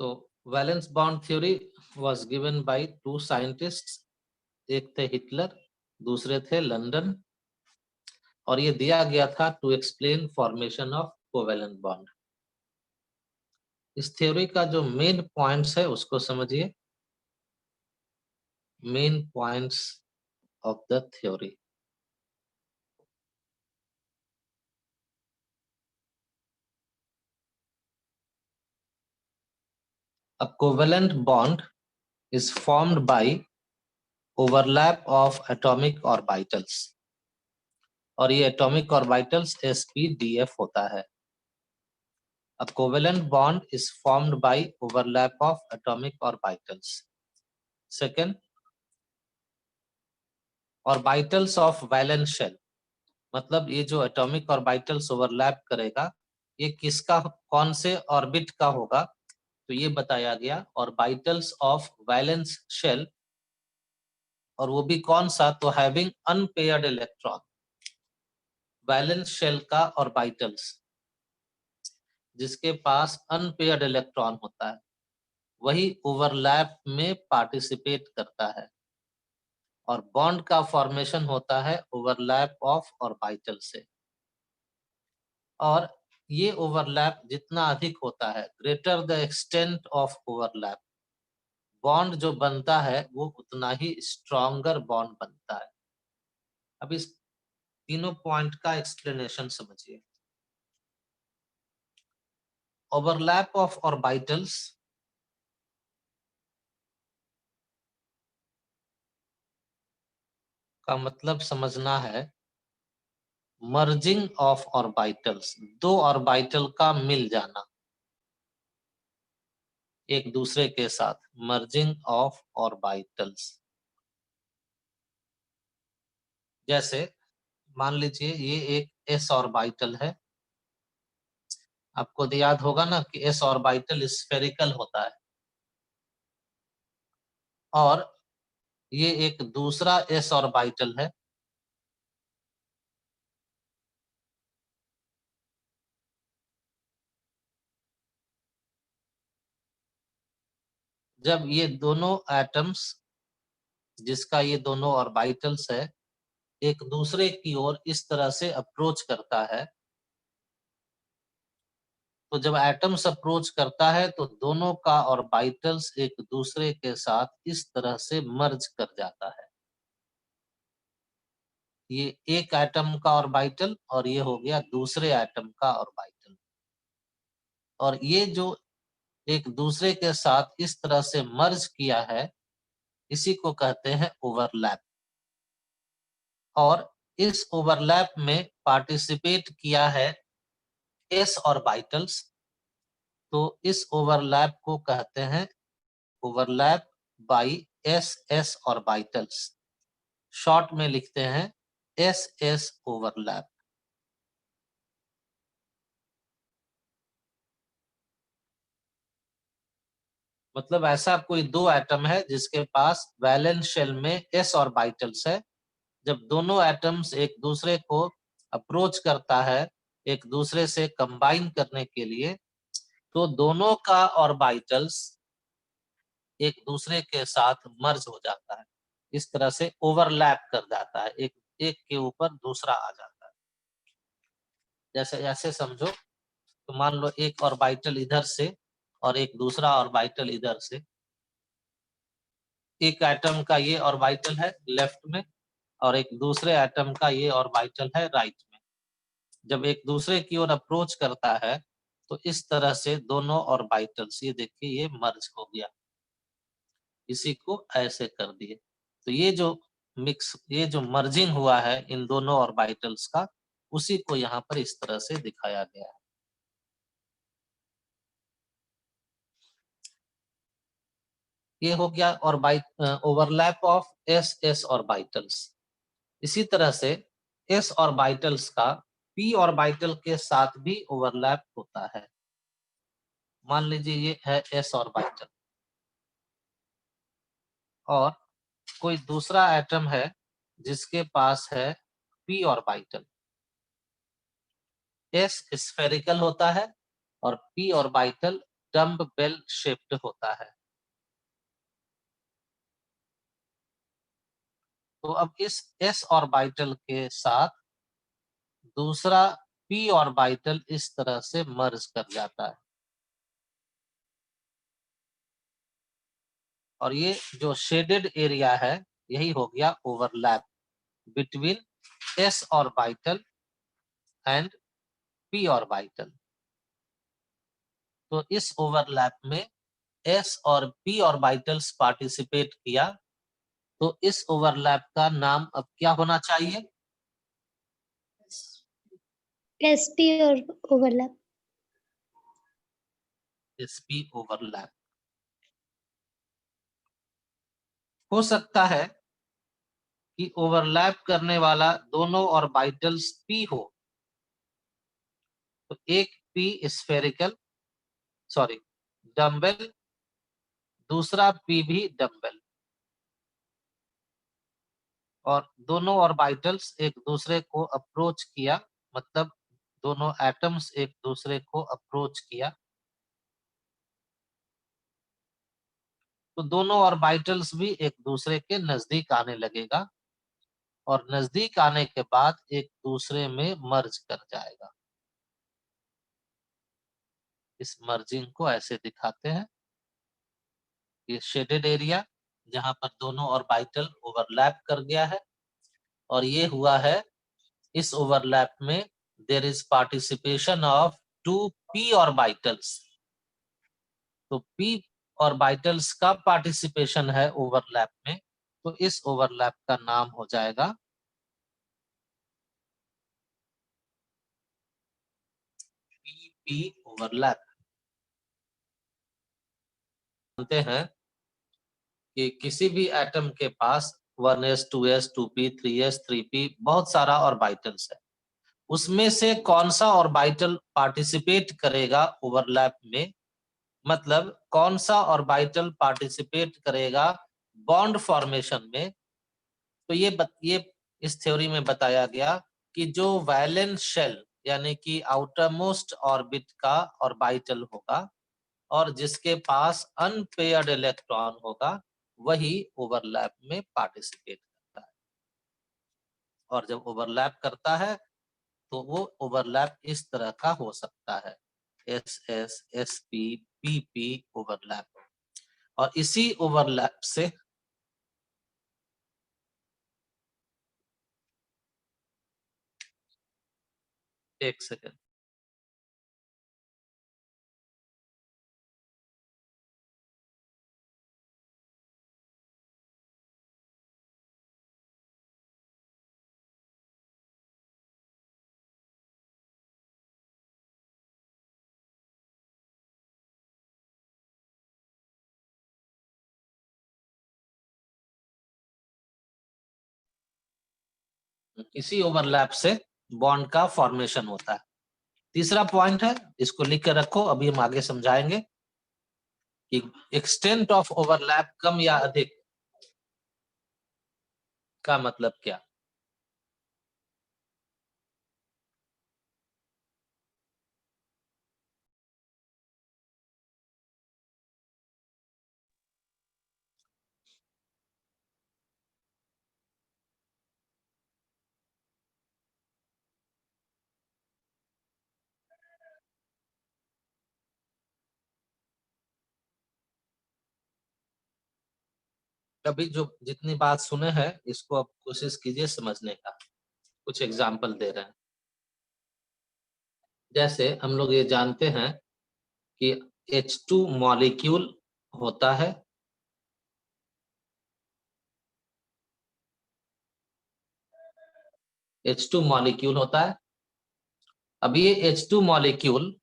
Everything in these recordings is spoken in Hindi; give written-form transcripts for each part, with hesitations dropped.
तो valence bond theory was given by two scientists, एक थे हिटलर, दूसरे थे लंदन, और ये दिया गया था to explain formation of covalent bond. इस थ्योरी का जो मेन पॉइंट्स है उसको समझिए। Main points of the theory. A covalent bond is formed by overlap of atomic orbitals, और ये atomic orbitals sp-df होता है। A covalent bond is formed by overlap of atomic orbitals. Second, orbitals of valence shell, मतलब ये जो atomic orbitals overlap करेगा ये किसका, कौन से ऑर्बिट का होगा, तो ये बताया गया। ऑर्बिटल्स ऑफ वैलेंस शेल, और वो भी कौन सा, तो having unpaired electron. Valence shell का ऑर्बिटल्स जिसके पास अनपेयर्ड इलेक्ट्रॉन होता है वही ओवरलैप में पार्टिसिपेट करता है, और बॉन्ड का फॉर्मेशन होता है ओवरलैप ऑफ ऑर्बिटल से। और ये ओवरलैप जितना अधिक होता है, greater the extent of overlap, bond जो बनता है वो उतना ही स्ट्रॉन्गर बॉन्ड बनता है। अब इस तीनों पॉइंट का एक्सप्लेनेशन समझिए। ओवरलैप ऑफ ऑर्बिटल्स का मतलब समझना है मर्जिंग ऑफ ऑर्बिटल्स, दो ऑर्बिटल का मिल जाना एक दूसरे के साथ, मर्जिंग ऑफ ऑर्बिटल्स। जैसे मान लीजिए ये एक एस ऑर्बिटल है, आपको याद होगा ना कि एस ऑर्बिटल स्फेरिकल होता है, और ये एक दूसरा एस ऑर्बिटल है जब ये दोनों एटम्स जिसका ये दोनों ऑर्बिटल्स है एक दूसरे की ओर इस तरह से अप्रोच करता है, तो जब एटम्स अप्रोच करता है तो दोनों का ऑर्बिटल्स एक दूसरे के साथ इस तरह से मर्ज कर जाता है। ये एक एटम का ऑर्बिटल और ये हो गया दूसरे एटम का ऑर्बिटल, और ये जो एक दूसरे के साथ इस तरह से मर्ज किया है इसी को कहते हैं ओवरलैप। और इस ओवरलैप में पार्टिसिपेट किया है एस ऑर्बिटल्स, तो इस ओवरलैप को कहते हैं overlap by S S orbitals, short में लिखते हैं एस एस ओवरलैप। मतलब ऐसा कोई दो एटम है जिसके पास वैलेंस शेल में एस ऑर्बिटल्स है, जब दोनों एटम्स एक दूसरे को अप्रोच करता है एक दूसरे से कंबाइन करने के लिए, तो दोनों का ऑर्बिटल्स एक दूसरे के साथ मर्ज हो जाता है, इस तरह से ओवरलैप कर जाता है, एक एक के ऊपर दूसरा आ जाता है। जैसे ऐसे समझो, तो मान लो एक ऑर्बिटल इधर से और एक दूसरा ऑर्बिटल इधर से, एक एटम का ये ऑर्बिटल है लेफ्ट में और एक दूसरे एटम का ये ऑर्बिटल है राइट में। जब एक दूसरे की ओर अप्रोच करता है तो इस तरह से दोनों ऑर्बिटल्स, ये देखिए ये मर्ज हो गया, इसी को ऐसे कर दिए। तो ये जो मर्जिंग हुआ है इन दोनों ऑर्बिटल्स का, उसी को यहाँ पर इस तरह से दिखाया गया है। ये हो गया overlap of S S orbitals. इसी तरह से एस ऑर्बिटल्स का पी ऑर्बिटल के साथ भी ओवरलैप होता है। मान लीजिए ये है एस ऑर्बिटल और कोई दूसरा एटम है जिसके पास है पी ऑर्बिटल। एस स्फेरिकल होता है और पी ऑर्बिटल डम्बबेल शेप्ड होता है। तो अब इस s ऑर्बिटल के साथ दूसरा p ऑर्बिटल इस तरह से मर्ज कर जाता है, और ये जो शेडेड एरिया है यही हो गया overlap between s orbital and p orbital. तो इस ओवरलैप में s और p ऑर्बिटल्स पार्टिसिपेट किया, तो इस ओवरलैप का नाम अब क्या होना चाहिए? sp और ओवरलैप। sp overlap. हो सकता है कि ओवरलैप करने वाला दोनों ऑर्बिटल्स p हो, तो एक p स्फेरिकल सॉरी डम्बल, दूसरा p भी डम्बल, और दोनों ऑर्बिटल्स एक दूसरे को अप्रोच किया, मतलब दोनों एटम्स एक दूसरे को अप्रोच किया, तो दोनों ऑर्बिटल्स भी एक दूसरे के नजदीक आने लगेगा, और नजदीक आने के बाद एक दूसरे में मर्ज कर जाएगा। इस मर्जिंग को ऐसे दिखाते हैं, ये शेडेड एरिया जहां पर दोनों ऑर्बिटल ओवरलैप कर गया है, और ये हुआ है इस ओवरलैप में there is participation of 2p orbitals. तो p ऑर्बिटल्स का पार्टिसिपेशन है ओवरलैप में, तो इस ओवरलैप का नाम हो जाएगा p ओवरलैप। जानते हैं कि किसी भी एटम के पास 1s 2s 2p 3s 3p बहुत सारा ऑर्बिटल्स है, उसमें से कौन सा ऑर्बिटल पार्टिसिपेट करेगा ओवरलैप में, मतलब कौन सा ऑर्बिटल पार्टिसिपेट करेगा बॉन्ड फॉर्मेशन में। तो ये इस थ्योरी में बताया गया कि जो वैलेंस शेल यानी कि आउटर मोस्ट ऑर्बिट का ऑर्बिटल होगा और जिसके पास अनपेयर्ड इलेक्ट्रॉन होगा, वही ओवरलैप में पार्टिसिपेट करता है। और जब ओवरलैप करता है तो वो ओवरलैप इस तरह का हो सकता है, S S S P P P overlap. और इसी ओवरलैप से एक सेकेंड, इसी ओवरलैप से बॉन्ड का फॉर्मेशन होता है। तीसरा पॉइंट है, इसको लिख कर रखो, अभी हम आगे समझाएंगे कि एक्सटेंट ऑफ ओवरलैप कम या अधिक का मतलब क्या। अभी जो जितनी बात सुने हैं इसको अब कोशिश कीजिए समझने का। कुछ एग्जाम्पल दे रहे हैं। जैसे हम लोग ये जानते हैं कि H2 मॉलिक्यूल होता है, H2 मॉलिक्यूल होता है। अब ये H2 मॉलिक्यूल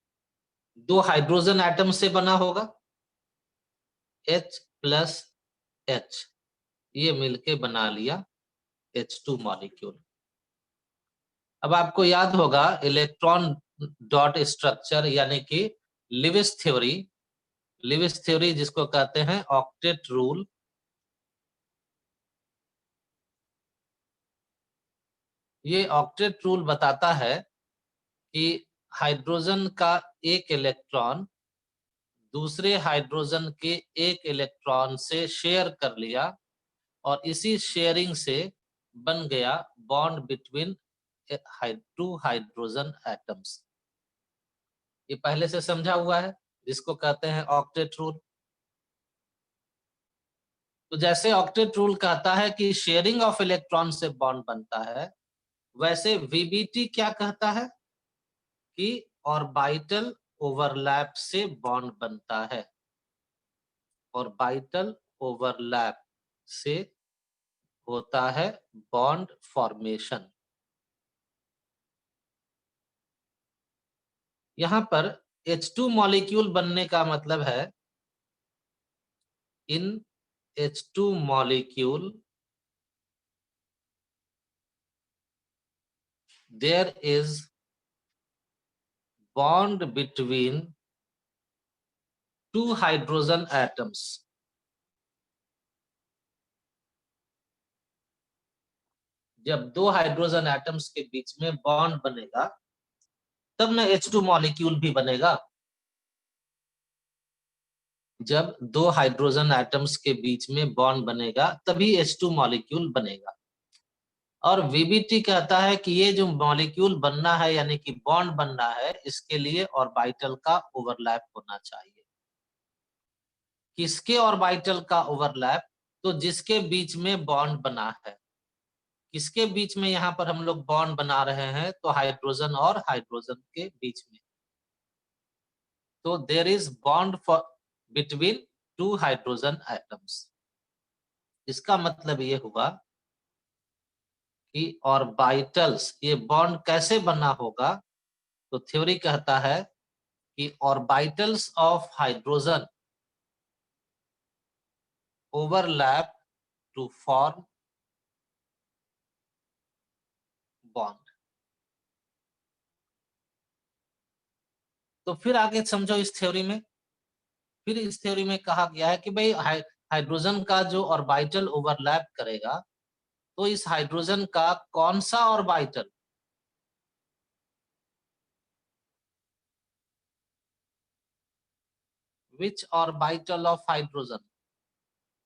दो हाइड्रोजन एटम से बना होगा, H प्लस H, ये मिलके बना लिया H2 मॉलिक्यूल। अब आपको याद होगा इलेक्ट्रॉन डॉट स्ट्रक्चर यानी कि लिविस थ्योरी, लिविस थ्योरी जिसको कहते हैं ऑक्टेट रूल। ये ऑक्टेट रूल बताता है कि हाइड्रोजन का एक इलेक्ट्रॉन दूसरे हाइड्रोजन के एक इलेक्ट्रॉन से शेयर कर लिया और इसी शेयरिंग से बन गया bond between two hydrogen atoms. ये पहले से समझा हुआ है, जिसको कहते हैं ऑक्टेट रूल। तो जैसे ऑक्टेट रूल कहता है कि शेयरिंग ऑफ इलेक्ट्रॉन से बॉन्ड बनता है, वैसे वीबीटी क्या कहता है कि ऑर्बिटल ओवरलैप से बॉन्ड बनता है। ऑर्बिटल ओवरलैप से होता है बॉन्ड फॉर्मेशन। यहां पर H2 मॉलिक्यूल बनने का मतलब है इन H2 molecule there is bond between two hydrogen atoms। जब दो हाइड्रोजन एटम्स के बीच में बॉन्ड बनेगा तब ना H2 मॉलिक्यूल भी बनेगा। जब दो हाइड्रोजन एटम्स के बीच में बॉन्ड बनेगा तभी H2 मॉलिक्यूल बनेगा। और वीबीटी कहता है कि ये जो मॉलिक्यूल बनना है यानी कि बॉन्ड बनना है, इसके लिए ऑर्बिटल का ओवरलैप होना चाहिए। किसके ऑर्बिटल का ओवरलैप? तो जिसके बीच में बॉन्ड बना है। किसके बीच में यहाँ पर हम लोग बॉन्ड बना रहे हैं? तो हाइड्रोजन और हाइड्रोजन के बीच में। तो there is bond for between two hydrogen atoms. इसका मतलब ये हुआ कि ऑर्बिटल्स, ये बॉन्ड कैसे बना होगा? तो थ्योरी कहता है कि orbitals of hydrogen overlap to form bond. तो फिर आगे समझो इस थ्योरी में। फिर इस थ्योरी में कहा गया है कि भाई हाइड्रोजन का जो ऑर्बिटल ओवरलैप करेगा, तो इस हाइड्रोजन का कौन सा orbital, which orbital of hydrogen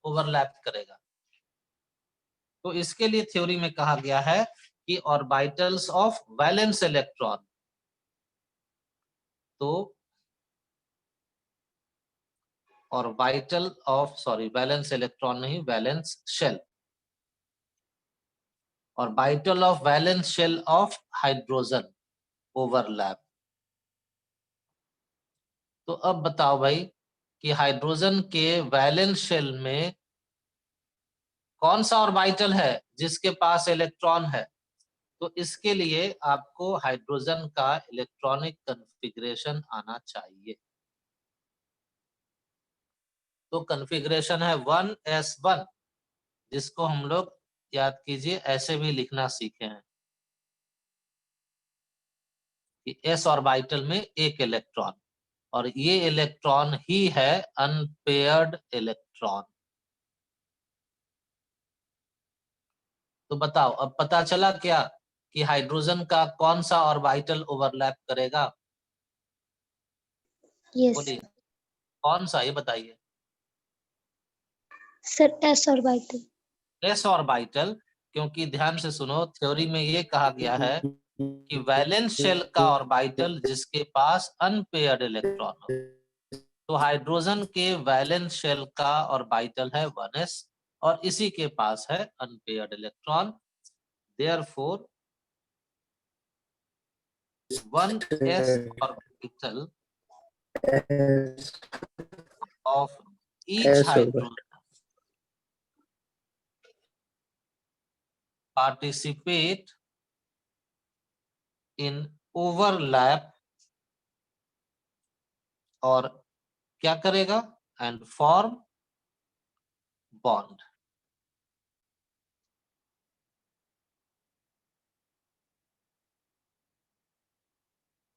overlap करेगा? तो इसके लिए थ्योरी में कहा गया है कि ऑर्बिटल्स ऑफ वैलेंस इलेक्ट्रॉन। तो orbital of, sorry valence electron नहीं, valence shell. Orbital of valence shell of hydrogen overlap. तो अब बताओ भाई कि हाइड्रोजन के वैलेंस शेल में कौन सा ऑर्बिटल है जिसके पास इलेक्ट्रॉन है? तो इसके लिए आपको हाइड्रोजन का इलेक्ट्रॉनिक कॉन्फ़िगरेशन आना चाहिए। तो कॉन्फ़िगरेशन है 1s1, जिसको हम लोग याद कीजिए ऐसे भी लिखना सीखे हैं कि s ऑर्बिटल में एक इलेक्ट्रॉन, और ये इलेक्ट्रॉन ही है अनपेयर्ड इलेक्ट्रॉन। तो बताओ अब पता चला क्या कि हाइड्रोजन का कौन सा ऑर्बिटल ओवरलैप करेगा? यस बोलिए कौन सा, ये बताइए। Sir, S orbital. S orbital, क्योंकि ध्यान से सुनो, थ्योरी में ये कहा गया है कि वैलेंस शेल का ऑर्बिटल जिसके पास अनपेयर्ड इलेक्ट्रॉन हो। तो हाइड्रोजन के वैलेंस शेल का ऑर्बिटल है 1s और इसी के पास है unpaired electron. Therefore 1s orbital of each hydrogen participate in overlap, और क्या करेगा? And form bond.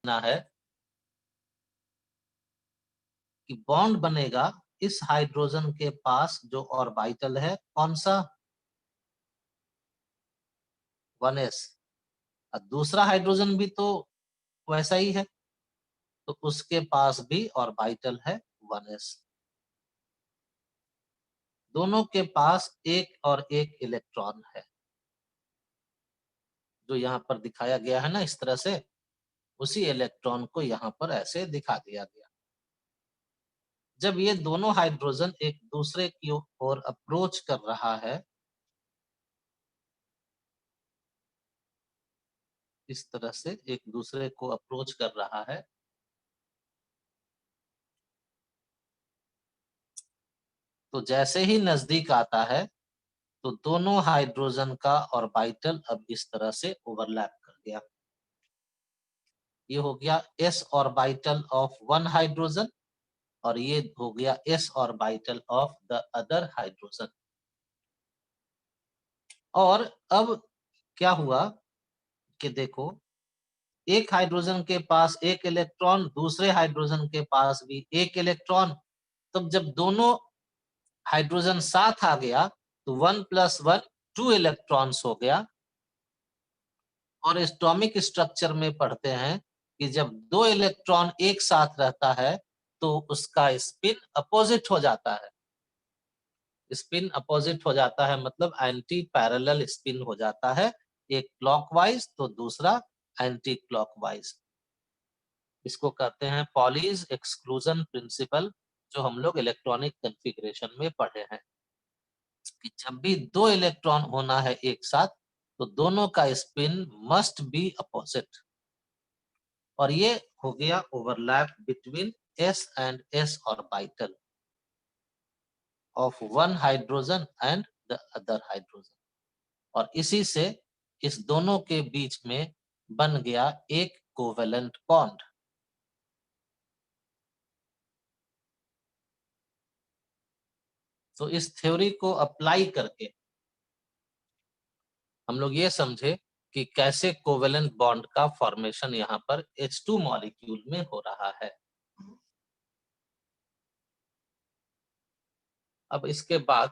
ना है कि बॉन्ड बनेगा इस हाइड्रोजन के पास जो ऑर्बिटल है, कौन सा? 1s। और दूसरा हाइड्रोजन भी तो वैसा ही है, तो उसके पास भी ऑर्बिटल है 1s। दोनों के पास एक और एक इलेक्ट्रॉन है, जो यहाँ पर दिखाया गया है ना इस तरह से, उसी इलेक्ट्रॉन को यहाँ पर ऐसे दिखा दिया गया। जब ये दोनों हाइड्रोजन एक दूसरे की ओर अप्रोच कर रहा है, इस तरह से एक दूसरे को अप्रोच कर रहा है, तो जैसे ही नजदीक आता है तो दोनों हाइड्रोजन का ऑर्बिटल अब इस तरह से ओवरलैप कर गया। ये हो गया s orbital of one hydrogen और ये हो गया s orbital of the other hydrogen. और अब क्या हुआ कि देखो, एक हाइड्रोजन के पास एक इलेक्ट्रॉन, दूसरे हाइड्रोजन के पास भी एक इलेक्ट्रॉन। तब जब दोनों हाइड्रोजन साथ आ गया तो 1 + 1 2 इलेक्ट्रॉन्स हो गया। और एटॉमिक स्ट्रक्चर में पढ़ते हैं कि जब दो इलेक्ट्रॉन एक साथ रहता है तो उसका स्पिन अपोजिट हो जाता है। स्पिन अपोजिट हो जाता है मतलब एंटी पैरेलल स्पिन हो जाता है, एक क्लॉकवाइज तो दूसरा एंटी क्लॉकवाइज। इसको कहते हैं पॉलीज एक्सक्लूजन प्रिंसिपल, जो हम लोग इलेक्ट्रॉनिक कॉन्फ़िगरेशन में पढ़े हैं कि जब भी दो इलेक्ट्रॉन होना है एक साथ तो दोनों का स्पिन मस्ट बी अपोजिट। और ये हो गया overlap between s and s orbital of one hydrogen and the other hydrogen. और इसी से इस दोनों के बीच में बन गया एक कोवेलेंट बॉन्ड। तो इस थ्योरी को अप्लाई करके हम लोग ये समझे कि कैसे कोवेलेंट बॉन्ड का फॉर्मेशन यहाँ पर H2 मॉलिक्यूल में हो रहा है। अब इसके बाद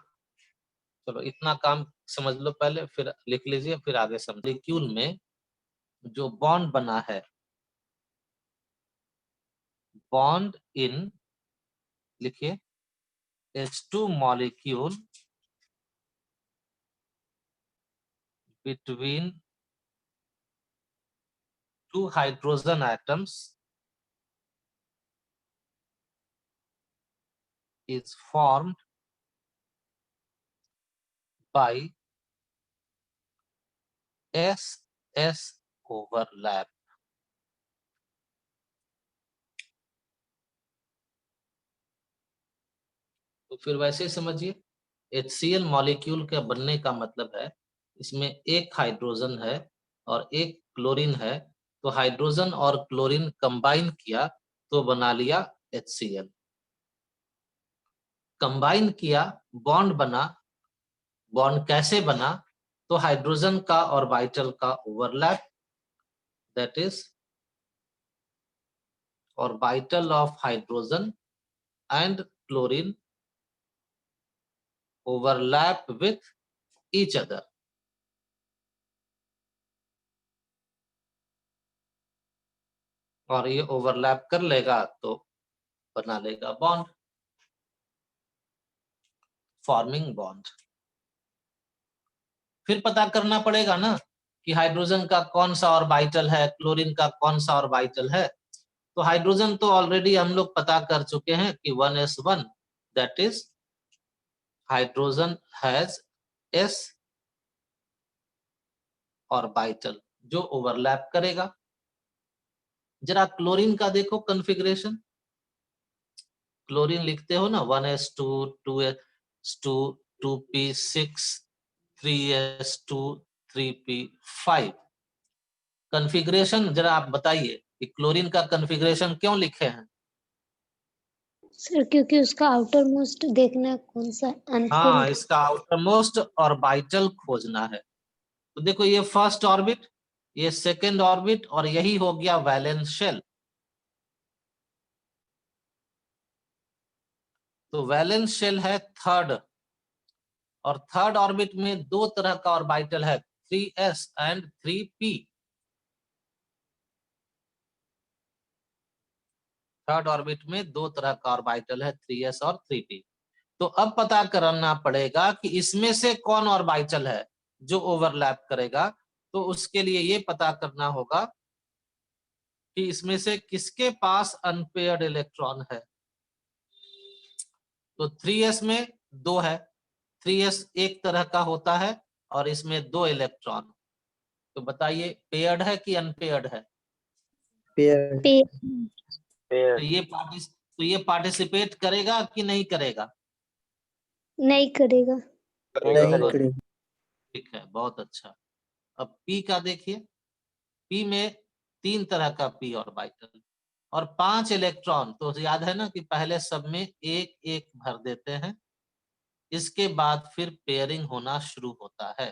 चलो इतना काम समझ लो पहले, फिर लिख लीजिए, फिर आगे समझ। मॉलिक्यूल में जो बॉन्ड बना है, बॉन्ड इन, लिखिए H2 molecule between two hydrogen atoms is formed by S-S overlap। तो फिर वैसे ही समझिए, HCl मॉलिक्यूल के बनने का मतलब है इसमें एक हाइड्रोजन है और एक क्लोरीन है, तो हाइड्रोजन और क्लोरीन कंबाइन किया तो बना लिया HCl। कंबाइन किया, बॉन्ड बना। बॉन्ड कैसे बना? तो हाइड्रोजन का ऑर्बिटल का overlap, that is orbital of hydrogen and chlorine overlap with each other। और ये ओवरलैप कर लेगा तो बना लेगा बॉन्ड, फॉर्मिंग बॉन्ड। फिर पता करना पड़ेगा ना कि हाइड्रोजन का कौन सा ऑर्बिटल है, क्लोरीन का कौन सा ऑर्बिटल है। तो हाइड्रोजन तो ऑलरेडी हम लोग पता कर चुके हैं कि 1s1, that is hydrogen has s orbital जो ओवरलैप करेगा। जरा क्लोरीन का देखो कॉन्फ़िगरेशन। क्लोरीन लिखते हो ना 1s2 2s2 2p6 3s2 3p5। Configuration जरा आप बताइए कि क्लोरीन का कॉन्फ़िगरेशन क्यों लिखे हैं? सर क्योंकि उसका आउटर मोस्ट देखना है कौन सा हाँ, अनफोल्ड। इसका आउटर मोस्ट ऑर्बिटल खोजना है। तो देखो ये फर्स्ट ऑर्बिट, ये सेकेंड ऑर्बिट और यही हो गया वैलेंस शेल। तो वैलेंस शेल है थर्ड, और थर्ड ऑर्बिट में दो तरह का ऑर्बिटल है, 3s and 3p। Third orbit में दो तरह का ऑर्बिटल है, 3s और 3p। तो अब पता करना पड़ेगा कि इसमें से कौन ऑर्बिटल है जो ओवरलैप करेगा। तो उसके लिए ये पता करना होगा कि इसमें से किसके पास अनपेयर्ड इलेक्ट्रॉन है। तो 3s में दो है, 3s एक तरह का होता है और इसमें दो इलेक्ट्रॉन। तो बताइए पेयर्ड है कि अनपेयर्ड है? पेयर पेयर तो ये पार्टिसिपेट करेगा कि नहीं करेगा? नहीं करेगा। नहीं Good, करेगा। ठीक है, बहुत अच्छा। अब p का देखिए, p में तीन तरह का p ऑर्बिटल और 5 इलेक्ट्रॉन। तो याद है ना कि पहले सब में एक एक भर देते हैं, इसके बाद फिर पेयरिंग होना शुरू होता है।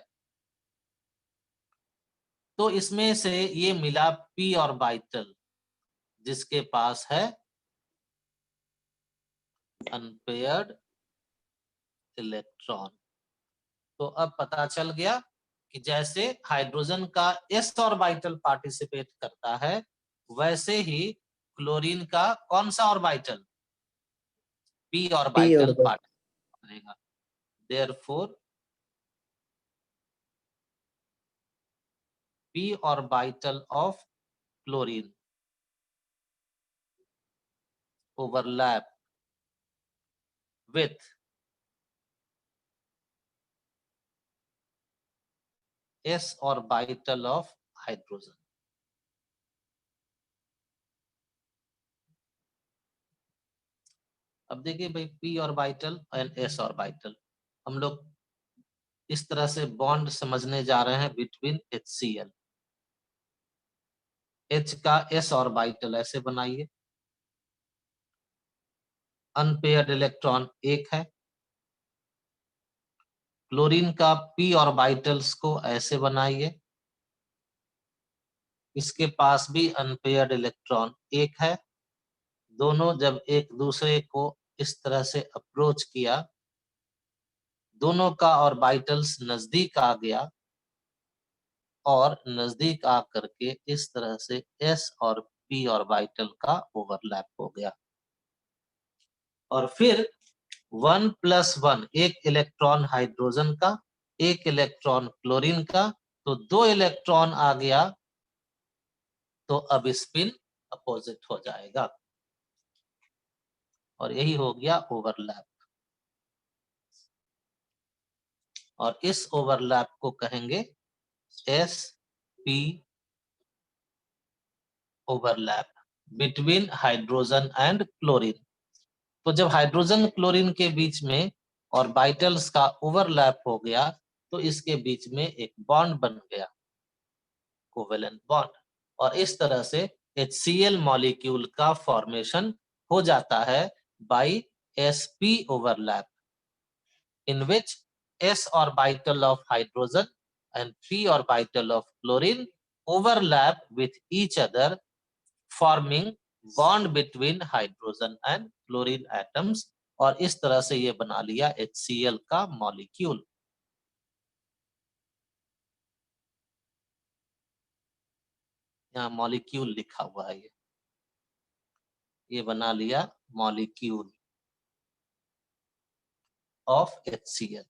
तो इसमें से ये मिला p ऑर्बिटल जिसके पास है अनपेयर्ड इलेक्ट्रॉन। तो अब पता चल गया कि जैसे हाइड्रोजन का s ऑर्बिटल पार्टिसिपेट करता है, वैसे ही क्लोरीन का कौन सा ऑर्बिटल, p ऑर्बिटल पार्टिसिपेट करेगा। Therefore p orbital of chlorine overlap with s orbital of hydrogen। अब देखिए भाई, p orbital and s orbital, हम लोग इस तरह से बॉन्ड समझने जा रहे हैं बिटवीन HCl। H का s ऑर्बिटल ऐसे बनाइए, अनपेयर्ड इलेक्ट्रॉन एक है। क्लोरीन का p ऑर्बिटल्स को ऐसे बनाइए, इसके पास भी अनपेयर्ड इलेक्ट्रॉन एक है। दोनों जब एक दूसरे को इस तरह से अप्रोच किया, दोनों का ऑर्बिटल्स नजदीक आ गया और नजदीक आकर के इस तरह से s और p ऑर्बिटल का ओवरलैप हो गया। और फिर 1+1, एक इलेक्ट्रॉन हाइड्रोजन का, एक इलेक्ट्रॉन क्लोरीन का, तो 2 इलेक्ट्रॉन आ गया। तो अब स्पिन अपोजिट हो जाएगा और यही हो गया ओवरलैप। और इस ओवरलैप को कहेंगे sp overlap between hydrogen and chlorine. तो जब हाइड्रोजन क्लोरीन के बीच में ऑर्बिटल्स का ओवरलैप हो गया, तो इसके बीच में एक बॉन्ड बन गया, कोवेलेंट बॉन्ड। और इस तरह से HCl मॉलिक्यूल का फॉर्मेशन हो जाता है by sp overlap, in which s orbital of hydrogen and p orbital of chlorine overlap with each other, forming bond between hydrogen and chlorine atoms। और इस तरह से ये बना लिया HCl का मॉलिक्यूल। यहाँ मॉलिक्यूल लिखा हुआ है, ये बना लिया मॉलिक्यूल ऑफ HCl।